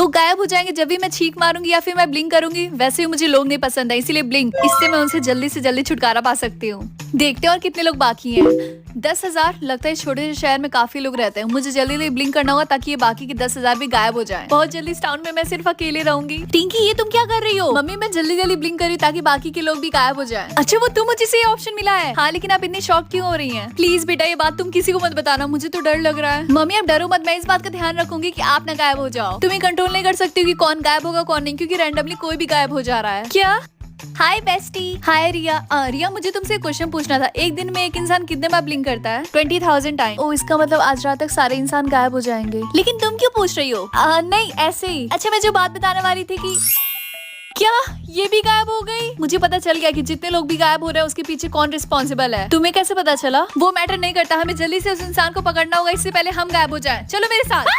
लोग गायब हो जाएंगे जब भी मैं छींक मारूंगी या फिर मैं ब्लिंक करूंगी। वैसे भी मुझे लोग नहीं पसंद है, इसीलिए ब्लिंक, इससे मैं उनसे जल्दी से जल्दी छुटकारा पा सकती हूँ। देखते हैं और कितने लोग बाकी हैं। 10,000। लगता है इस छोटे से शहर में काफी लोग रहते हैं। मुझे जल्दी जल्दी ब्लिंक करना होगा ताकि ये बाकी के 10,000 भी गायब हो जाएं। बहुत जल्दी इस टाउन में मैं सिर्फ अकेले रहूंगी। टिंकी, ये तुम क्या कर रही हो? मम्मी, मैं जल्दी जल्दी ब्लिंक कर रही हूँ ताकि बाकी के लोग भी गायब हो जाएं। अच्छा, वो तुम, मुझे से ये ऑप्शन मिला है। हाँ, लेकिन आप इतनी शॉक क्यों हो रही हैं? प्लीज बेटा, ये बात तुम किसी को मत बताना, मुझे तो डर लग रहा है। मम्मी, आप डरो मत, मैं इस बात का ध्यान रखूंगी कि आप ना गायब हो जाओ। तुम्हें कंट्रोल नहीं कर सकती कि कौन गायब होगा कौन नहीं, क्योंकि रैंडमली कोई भी गायब हो जा रहा है। क्या? हाय बेस्टी। हाय रिया। रिया, मुझे तुमसे एक क्वेश्चन पूछना था। एक दिन में एक इंसान कितने बार ब्लिंक करता है? 20,000 टाइम। ओ, इसका मतलब आज रात तक सारे इंसान गायब हो जाएंगे। लेकिन तुम क्यों पूछ रही हो? नहीं, ऐसे ही। अच्छा, मैं जो बात बताने वाली थी कि क्या ये भी गायब हो गई? मुझे पता चल गया कि जितने लोग भी गायब हो रहे हैं उसके पीछे कौन रिस्पॉन्सिबल है। तुम्हें कैसे पता चला? वो मैटर नहीं करता, हमें जल्दी से उस इंसान को पकड़ना होगा इससे पहले हम गायब हो जाएं। चलो मेरे साथ।